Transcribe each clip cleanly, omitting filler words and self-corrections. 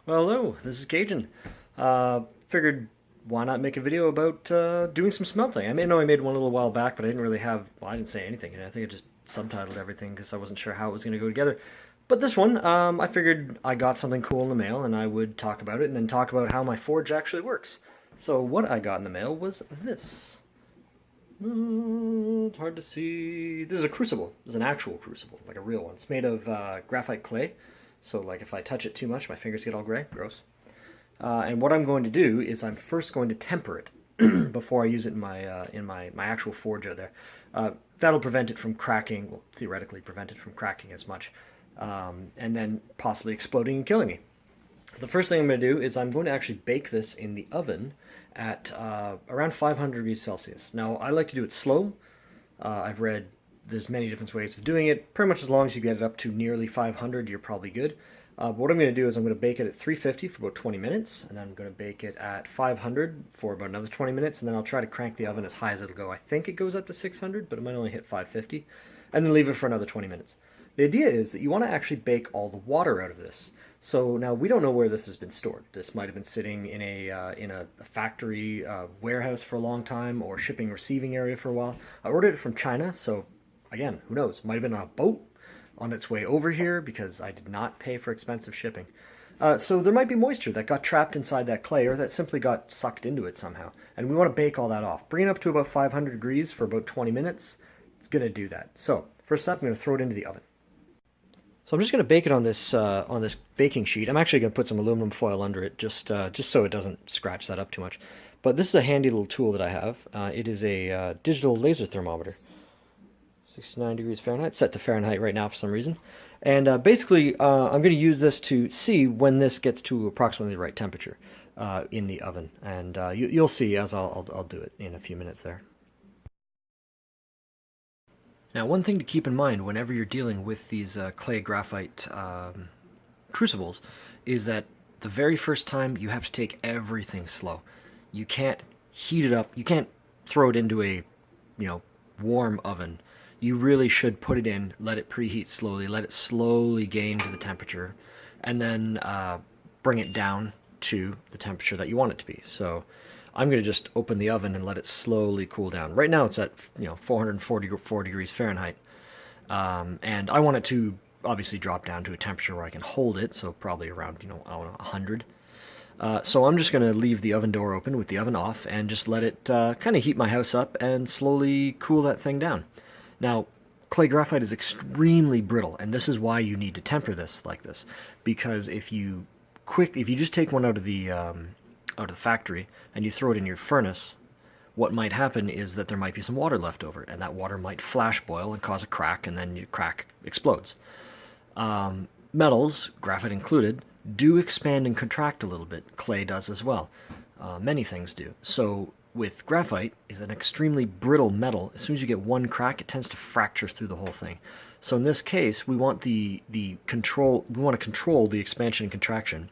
Well, hello, this is Cajun. Figured why not make a video about doing some smelting. I know I made one a little while back, but I didn't really have, well, I didn't say anything. I think I just subtitled everything because I wasn't sure how it was going to go together. But this one, I figured I got something cool in the mail and I would talk about it and then talk about how my forge actually works. So what I got in the mail was this. It's hard to see. This is a crucible. This is an actual crucible, like a real one. It's made of graphite clay. So like if I touch it too much, my fingers get all gray. Gross. And what I'm going to do is I'm first going to temper it before I use it in my actual forge out there. That'll prevent it from cracking, well, theoretically prevent it from cracking as much, and then possibly exploding and killing me. The first thing I'm going to do is I'm going to actually bake this in the oven at around 500 degrees Celsius. Now, I like to do it slow. I've read there's many different ways of doing it. Pretty much as long as you get it up to nearly 500, you're probably good. But what I'm going to do is I'm going to bake it at 350 for about 20 minutes, and then I'm going to bake it at 500 for about another 20 minutes, and then I'll try to crank the oven as high as it'll go. I think it goes up to 600, but it might only hit 550, and then leave it for another 20 minutes. The idea is that you want to actually bake all the water out of this. So now we don't know where this has been stored. This might have been sitting in a factory warehouse for a long time, or shipping and receiving area for a while. I ordered it from China, so again, who knows? Might have been on a boat on its way over here because I did not pay for expensive shipping. So there might be moisture that got trapped inside that clay or that simply got sucked into it somehow. And we want to bake all that off. Bring it up to about 500 degrees for about 20 minutes. It's going to do that. So first up, I'm going to throw it into the oven. So I'm just going to bake it on this baking sheet. I'm actually going to put some aluminum foil under it just so it doesn't scratch that up too much. But this is a handy little tool that I have. It is a digital laser thermometer. 69 degrees Fahrenheit, set to Fahrenheit right now for some reason. And basically, I'm going to use this to see when this gets to approximately the right temperature in the oven. And you'll see as I'll do it in a few minutes there. Now, one thing to keep in mind whenever you're dealing with these clay graphite crucibles is that the very first time you have to take everything slow. You can't heat it up. You can't throw it into a, warm oven. You really should put it in, let it preheat slowly, let it slowly gain to the temperature, and then bring it down to the temperature that you want it to be. So I'm going to just open the oven and let it slowly cool down. Right now it's at 444 degrees Fahrenheit, and I want it to obviously drop down to a temperature where I can hold it, so probably around 100. So I'm just going to leave the oven door open with the oven off and just let it kind of heat my house up and slowly cool that thing down. Now, clay graphite is extremely brittle, and this is why you need to temper this like this. Because if you just take one out of the factory and you throw it in your furnace, what might happen is that there might be some water left over, and that water might flash boil and cause a crack, and then your crack explodes. Metals, graphite included, do expand and contract a little bit. Clay does as well. Many things do. So with graphite, is an extremely brittle metal. As soon as you get one crack, it tends to fracture through the whole thing. So in this case, we want to control the expansion and contraction.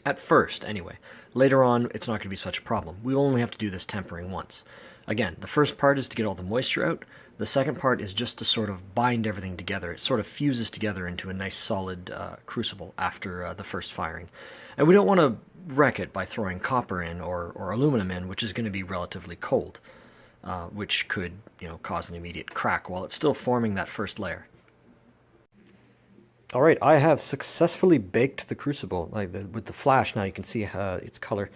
At first, anyway. Later on, it's not going to be such a problem. We only have to do this tempering once. Again, the first part is to get all the moisture out. The second part is just to sort of bind everything together. It sort of fuses together into a nice solid crucible after the first firing. And we don't want to wreck it by throwing copper in or aluminum in, which is going to be relatively cold, which could cause an immediate crack while it's still forming that first layer. All right, I have successfully baked the crucible with the flash. Now you can see its color.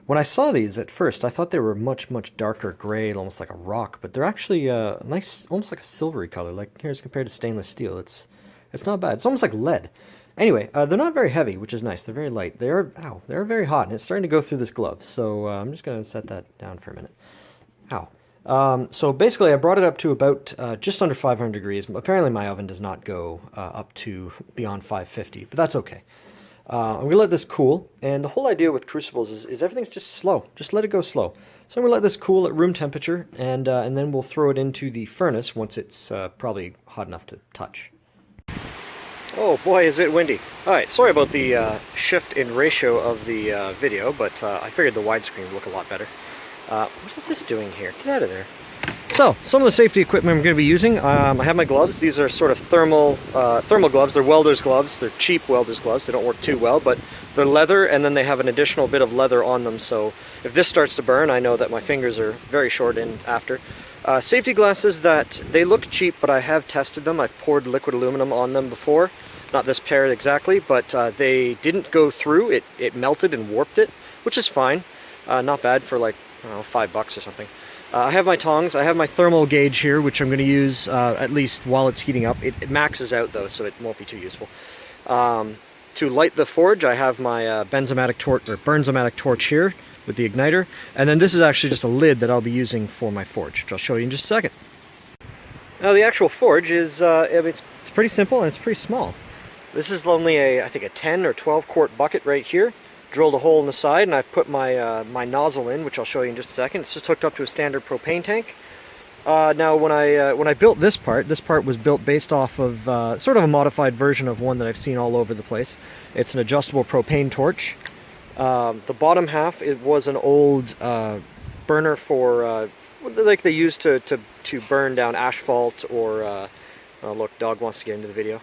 When I saw these at first, I thought they were much darker gray, almost like a rock, but they're actually nice, almost like a silvery color. Like here's compared to stainless steel. It's not bad. It's almost like lead. Anyway, they're not very heavy, which is nice. They're very light. They're very hot, and it's starting to go through this glove. So I'm just going to set that down for a minute. Ow. So basically, I brought it up to about just under 500 degrees. Apparently, my oven does not go up to beyond 550, but that's okay. I'm going to let this cool, and the whole idea with crucibles is everything's just slow. Just let it go slow. So I'm going to let this cool at room temperature, and then we'll throw it into the furnace once it's probably hot enough to touch. Oh boy, is it windy. Alright, sorry about the shift in ratio of the video, but I figured the widescreen would look a lot better. What is this doing here? Get out of there. So, some of the safety equipment I'm going to be using, I have my gloves. These are sort of thermal gloves. They're welder's gloves. They're cheap welder's gloves. They don't work too well, but They're leather, and then they have an additional bit of leather on them, so if this starts to burn, I know that my fingers are very short in after. Safety glasses that, they look cheap, but I have tested them. I've poured liquid aluminum on them before. Not this pair exactly, but they didn't go through. It melted and warped it, which is fine. Not bad for like, I don't know, $5 or something. I have my tongs. I have my thermal gauge here, which I'm going to use at least while it's heating up. It maxes out though, so it won't be too useful. To light the forge, I have my benzomatic torch or burnzomatic torch here with the igniter, and then this is actually just a lid that I'll be using for my forge, which I'll show you in just a second. Now the actual forge is it's pretty simple and it's pretty small. This is only I think a 10 or 12 quart bucket right here. Drilled a hole in the side, and I've put my my nozzle in, which I'll show you in just a second. It's just hooked up to a standard propane tank. Now when I built this part was built based off of sort of a modified version of one that I've seen all over the place. It's an adjustable propane torch. The bottom half, it was an old burner for like they used to burn down asphalt or oh look, dog wants to get into the video.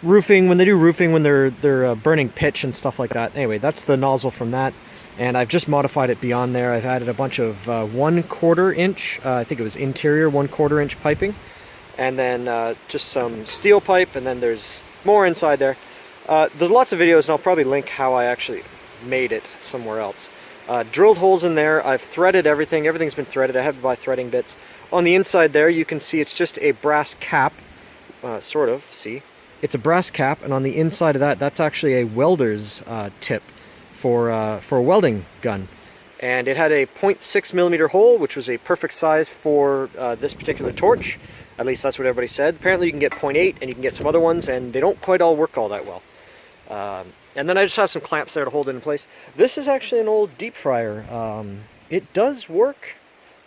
Roofing, when they do roofing, when they're burning pitch and stuff like that. Anyway, that's the nozzle from that, and I've just modified it beyond there. I've added a bunch of 1/4 inch, I think it was interior 1/4 inch piping, and then just some steel pipe, and then there's more inside there. There's lots of videos, and I'll probably link how I actually made it somewhere else. Drilled holes in there. I've threaded everything. Everything's been threaded. I have to buy threading bits. On the inside there, you can see it's just a brass cap, sort of, see? It's a brass cap, and on the inside of that, that's actually a welder's tip for a welding gun. And it had a 0.6 millimeter hole, which was a perfect size for this particular torch. At least that's what everybody said. Apparently you can get 0.8, and you can get some other ones, and they don't quite all work all that well. And then I just have some clamps there to hold it in place. This is actually an old deep fryer. It does work,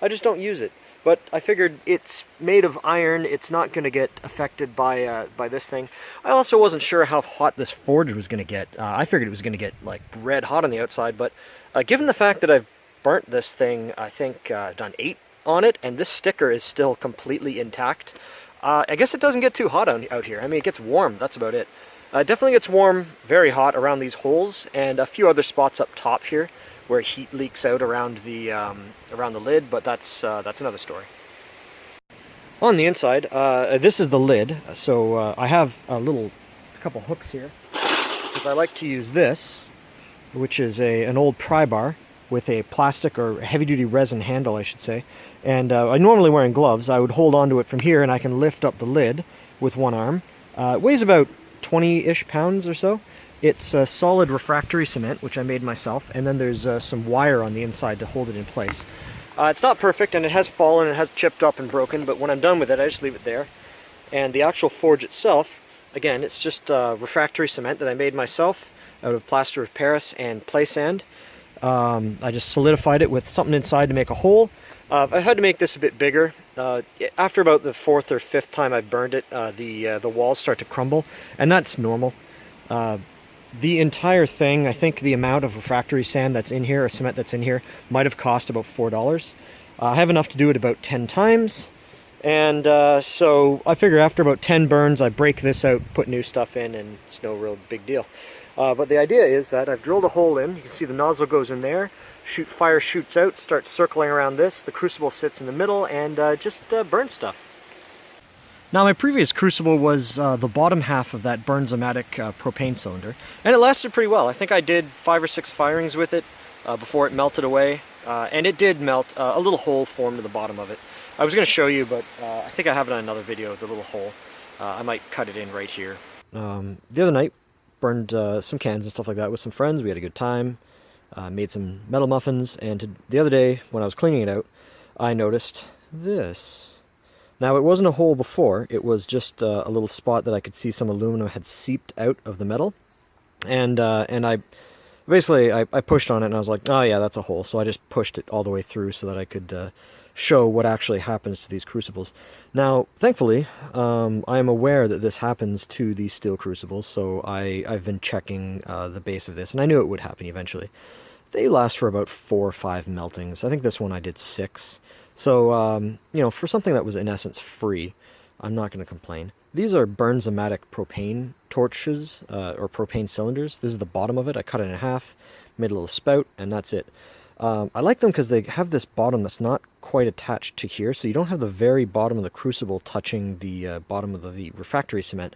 I just don't use it. But I figured it's made of iron, it's not going to get affected by this thing. I also wasn't sure how hot this forge was going to get. I figured it was going to get like red hot on the outside, but given the fact that I've burnt this thing, I think I've done 8 on it, and this sticker is still completely intact. I guess it doesn't get too hot out here. I mean, it gets warm, that's about it. It definitely gets warm, very hot around these holes, and a few other spots up top here where heat leaks out around the lid, but that's another story. On the inside, this is the lid, so I have a couple hooks here, because I like to use this, which is an old pry bar with a plastic or heavy-duty resin handle, I should say, and I'm normally wearing gloves. I would hold onto it from here, and I can lift up the lid with one arm. It weighs about 20-ish pounds or so. It's solid refractory cement, which I made myself, and then there's some wire on the inside to hold it in place. It's not perfect, and it has fallen, it has chipped up and broken, but when I'm done with it, I just leave it there. And the actual forge itself, again, it's just refractory cement that I made myself out of plaster of Paris and play sand. I just solidified it with something inside to make a hole. I had to make this a bit bigger. After about the 4th or 5th time I burned it, the walls start to crumble, and that's normal. The entire thing, I think the amount of refractory sand that's in here, or cement that's in here, might have cost about $4. I have enough to do it about 10 times, and so I figure after about 10 burns, I break this out, put new stuff in, and it's no real big deal. But the idea is that I've drilled a hole in. You can see the nozzle goes in there, fire shoots out, starts circling around this, the crucible sits in the middle, and just burns stuff. Now my previous crucible was the bottom half of that burnzomatic propane cylinder, and it lasted pretty well. I think I did 5 or 6 firings with it before it melted away, and it did melt. A little hole formed at the bottom of it. I was going to show you, but I think I have it on another video, the little hole. I might cut it in right here. The other night, burned some cans and stuff like that with some friends. We had a good time, made some metal muffins, and the other day when I was cleaning it out, I noticed this. Now, it wasn't a hole before, it was just a little spot that I could see some aluminum had seeped out of the metal. And I basically, I pushed on it and I was like, oh yeah, that's a hole. So I just pushed it all the way through so that I could show what actually happens to these crucibles. Now, thankfully, I am aware that this happens to these steel crucibles, so I've been checking the base of this, and I knew it would happen eventually. They last for about 4 or 5 meltings. I think this one I did 6. So, you know, for something that was in essence free, I'm not going to complain. these are Bernzomatic propane torches, or propane cylinders. This is the bottom of it. I cut it in half, made a little spout, and that's it. I like them because they have this bottom that's not quite attached to here, so you don't have the very bottom of the crucible touching the bottom of the refractory cement.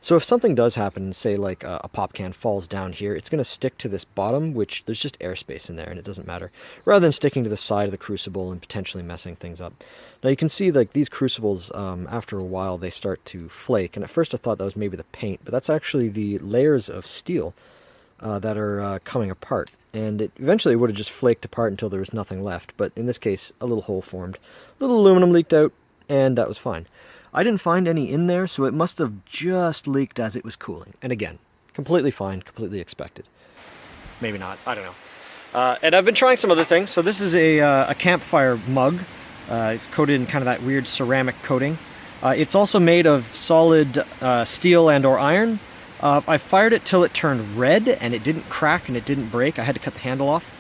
So if something does happen, say like a pop can falls down here, it's going to stick to this bottom, which there's just airspace in there and it doesn't matter, rather than sticking to the side of the crucible and potentially messing things up. Now you can see like these crucibles, after a while they start to flake, and at first I thought that was maybe the paint, but that's actually the layers of steel that are coming apart. And it eventually would have just flaked apart until there was nothing left, but in this case a little hole formed, a little aluminum leaked out, and that was fine. I didn't find any in there, so it must have just leaked as it was cooling. And again, completely fine, completely expected. Maybe not, I don't know. And I've been trying some other things. So this is a campfire mug. It's coated in kind of that weird ceramic coating. It's also made of solid steel and or iron. I fired it till it turned red, and it didn't crack and it didn't break. I had to cut the handle off.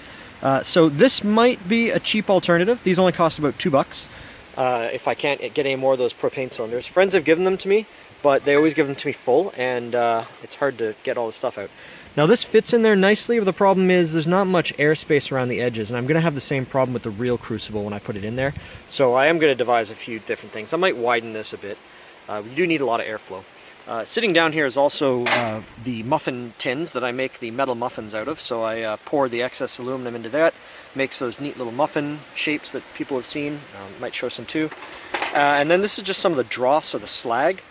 So this might be a cheap alternative. These only cost about $2. If I can't get any more of those propane cylinders. Friends have given them to me, but they always give them to me full, and it's hard to get all the stuff out. Now this fits in there nicely, but the problem is there's not much airspace around the edges, and I'm going to have the same problem with the real crucible when I put it in there. So I am going to devise a few different things. I might widen this a bit. We do need a lot of airflow. Sitting down here is also the muffin tins that I make the metal muffins out of, so I pour the excess aluminum into that. Makes those neat little muffin shapes that people have seen. Might show some too. And then this is just some of the dross or the slag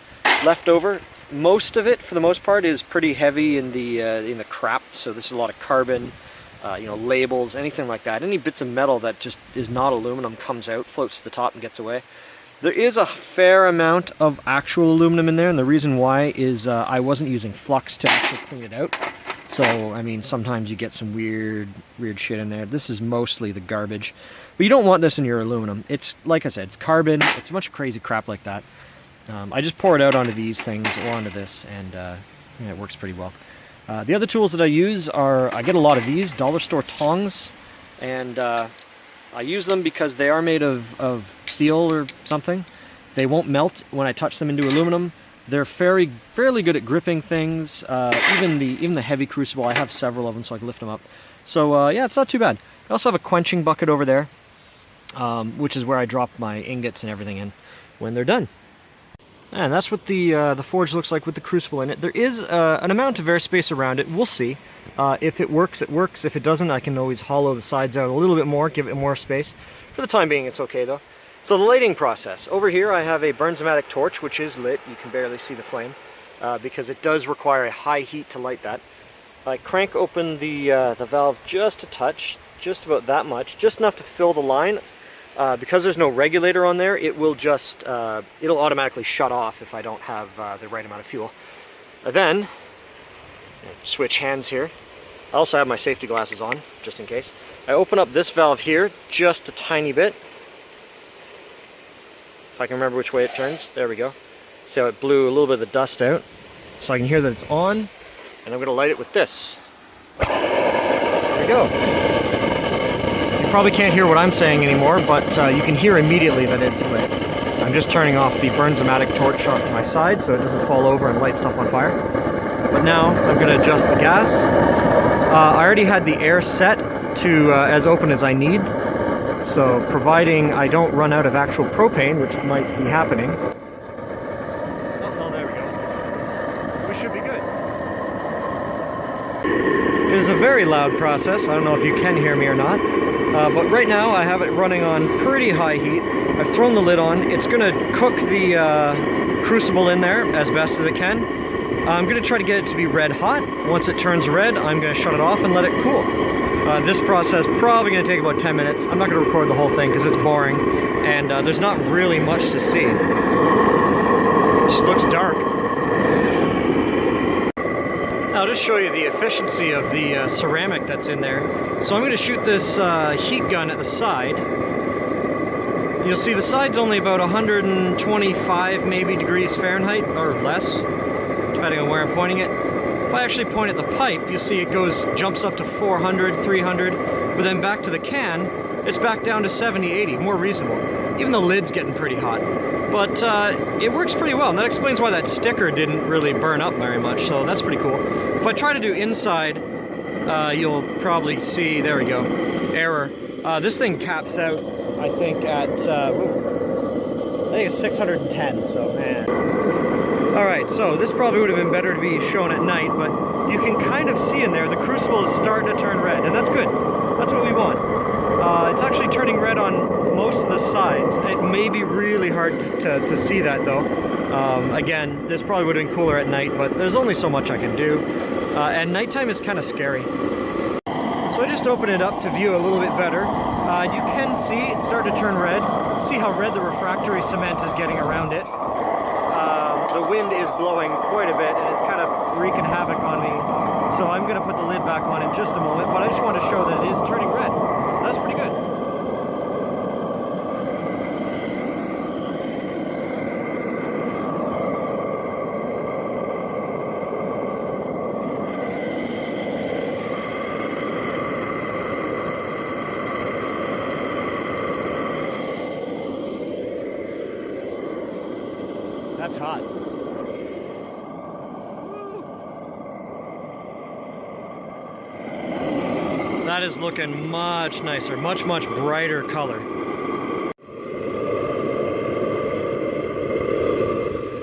left over. Most of it, for the most part, is pretty heavy in the crap. So this is a lot of carbon, you know, labels, anything like that. Any bits of metal that just is not aluminum comes out, floats to the top and gets away. There is a fair amount of actual aluminum in there, and the reason why is I wasn't using flux to actually clean it out. So, I mean, sometimes you get some weird shit in there. This is mostly the garbage. But you don't want this in your aluminum. It's, like I said, it's carbon. It's a bunch of crazy crap like that. I just pour it out onto these things or onto this, and yeah, it works pretty well. The other tools that I use are, I get a lot of these, dollar store tongs, and I use them because they are made of steel or something. They won't melt when I touch them into aluminum. They're fairly good at gripping things. Even the heavy crucible, I have several of them so I can lift them up. So yeah, it's not too bad. I also have a quenching bucket over there, which is where I drop my ingots and everything in when they're done. And that's what the forge looks like with the crucible in it. There is an amount of airspace around it. We'll see. If it works, it works. If it doesn't, I can always hollow the sides out a little bit more, give it more space. For the time being, it's okay though. So the lighting process. Over here I have a Bernzomatic torch, which is lit. You can barely see the flame because it does require a high heat to light that. I crank open the valve just a touch, just about that much, just enough to fill the line. Because there's no regulator on there, it will just, it'll automatically shut off if I don't have the right amount of fuel. Then, switch hands here. I also have my safety glasses on, just in case. I open up this valve here just a tiny bit. If I can remember which way it turns. There we go. See how it blew a little bit of the dust out. So I can hear that it's on, and I'm going to light it with this. There we go. You probably can't hear what I'm saying anymore, but you can hear immediately that it's lit. I'm just turning off the Bernzomatic torch off to my side so it doesn't fall over and light stuff on fire. But now I'm going to adjust the gas. I already had the air set to as open as I need. So providing I don't run out of actual propane, which might be happening. Oh, there we go. We should be good. It is a very loud process. I don't know if you can hear me or not. But right now I have it running on pretty high heat. I've thrown the lid on. It's going to cook the crucible in there as best as it can. I'm going to try to get it to be red hot. Once it turns red, I'm going to shut it off and let it cool. This process probably going to take about 10 minutes. I'm not going to record the whole thing because it's boring and there's not really much to see. It just looks dark. I'll just show you the efficiency of the ceramic that's in there. So I'm going to shoot this heat gun at the side. You'll see the side's only about 125 maybe degrees Fahrenheit or less, depending on where I'm pointing it. If I actually point at the pipe, you'll see it jumps up to 400, 300, but then back to the can, it's back down to 70, 80, more reasonable. even the lid's getting pretty hot. But it works pretty well, and that explains why that sticker didn't really burn up very much, so that's pretty cool. If I try to do inside, you'll probably see, there we go, error. This thing caps out, I think, at, I think it's 610, so man. Alright, so this probably would have been better to be shown at night, but you can kind of see in there the crucible is starting to turn red, and that's good. That's what we want. It's actually turning red on most of the sides. It may be really hard to see that though. Again, this probably would have been cooler at night, but there's only so much I can do. And nighttime is kind of scary. So I just opened it up to view a little bit better. You can see it's starting to turn red. See how red the refractory cement is getting around it. The wind is blowing quite a bit and it's kind of wreaking havoc on me. So I'm going to put the lid back on in just a moment, but I just want to show that it is turning red. That's pretty good. That's hot. That is looking much nicer, much brighter color.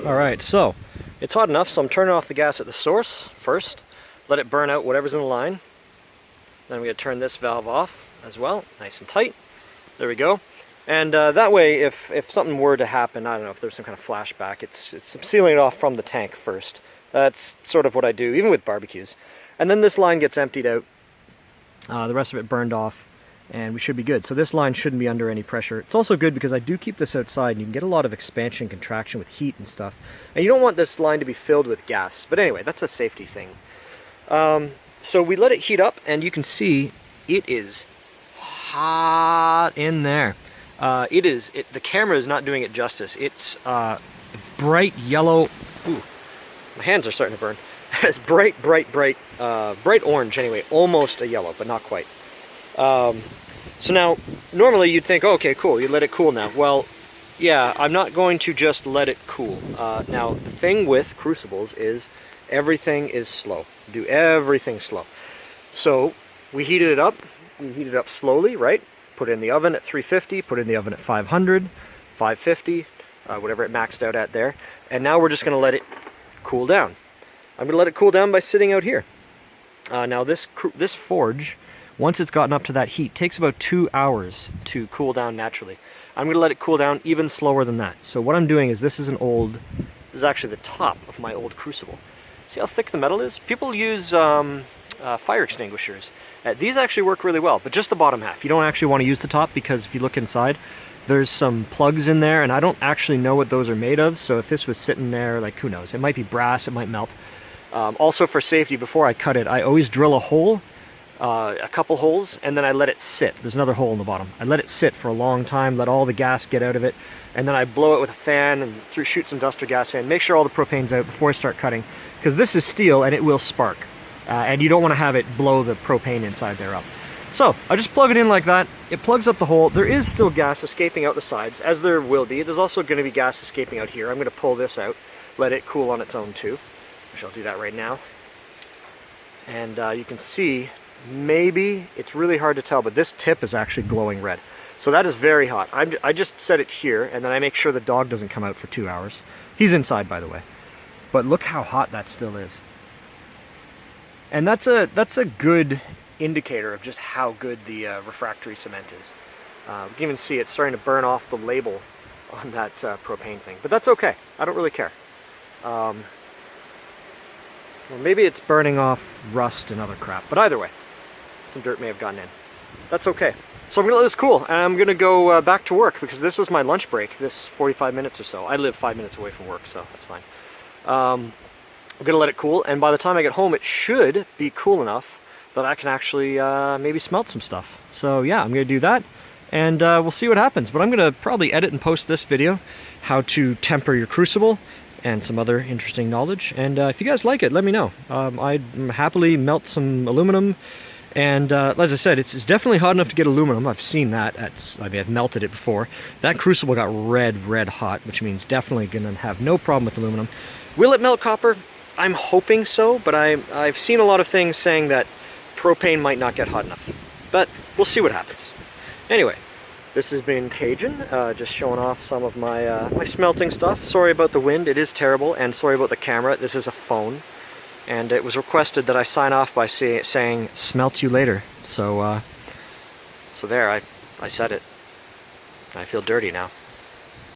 Alright, so it's hot enough, so I'm turning off the gas at the source first, let it burn out whatever's in the line. Then I'm going to turn this valve off as well, nice and tight. There we go. And that way, if something were to happen, I don't know, if there's some kind of flashback, it's sealing it off from the tank first. That's sort of what I do, even with barbecues. And then this line gets emptied out, the rest of it burned off, and we should be good. So this line shouldn't be under any pressure. It's also good because I do keep this outside, and you can get a lot of expansion, contraction with heat and stuff. And you don't want this line to be filled with gas. But anyway, that's a safety thing. So we let it heat up, and you can see it is hot in there. The camera is not doing it justice. It's bright yellow. Ooh, my hands are starting to burn. It's bright orange anyway, almost a yellow, but not quite. So now, normally you'd think, oh, okay, cool, you let it cool now. Well, yeah, I'm not going to just let it cool. Now, the thing with crucibles is everything is slow. Do everything slow. So we heated it up. We heated it up slowly, right? Put it in the oven at 350, put it in the oven at 500, 550, whatever it maxed out at there. And now we're just going to let it cool down. I'm going to let it cool down by sitting out here. Now this forge, once it's gotten up to that heat, takes about 2 hours to cool down naturally. I'm going to let it cool down even slower than that. So what I'm doing is, this is actually the top of my old crucible. See how thick the metal is? People use fire extinguishers. These actually work really well, but just the bottom half. You don't actually want to use the top, because if you look inside, there's some plugs in there, and I don't actually know what those are made of, so if this was sitting there, like, who knows? It might be brass, it might melt. Also for safety, before I cut it, I always drill a hole, a couple holes, and then I let it sit. There's another hole in the bottom. I let it sit for a long time, let all the gas get out of it, and then I blow it with a fan and shoot some dust or gas in, make sure all the propane's out before I start cutting, because this is steel and it will spark. And you don't want to have it blow the propane inside there up. So I just plug it in like that. It plugs up the hole. There is still gas escaping out the sides, as there will be. There's also going to be gas escaping out here. I'm going to pull this out, let it cool on its own too, which I'll do that right now. And you can see, maybe, it's really hard to tell, but this tip is actually glowing red. So that is very hot. I just set it here, and then I make sure the dog doesn't come out for 2 hours. He's inside, by the way. But look how hot that still is. And that's a good indicator of just how good the refractory cement is. You can even see it's starting to burn off the label on that propane thing. But that's okay. I don't really care. Well, maybe it's burning off rust and other crap. But either way, some dirt may have gotten in. That's okay. So I'm going to let this cool, and I'm going to go back to work, because this was my lunch break, this 45 minutes or so. I live 5 minutes away from work, so that's fine. I'm going to let it cool, and by the time I get home, it should be cool enough that I can actually maybe smelt some stuff. So yeah, I'm going to do that, and we'll see what happens. But I'm going to probably edit and post this video, how to temper your crucible, and some other interesting knowledge. And if you guys like it, let me know. I'd happily melt some aluminum And as I said, it's definitely hot enough to get aluminum. I've seen that. I've melted it before. That crucible got red hot, which means definitely going to have no problem with aluminum. Will it melt copper? I'm hoping so, but I've seen a lot of things saying that propane might not get hot enough. But we'll see what happens. Anyway, this has been Cajun, just showing off some of my, my smelting stuff. Sorry about the wind, it is terrible, and sorry about the camera. This is a phone. And it was requested that I sign off by saying, "Smelt you later." So, so there, I said it. I feel dirty now.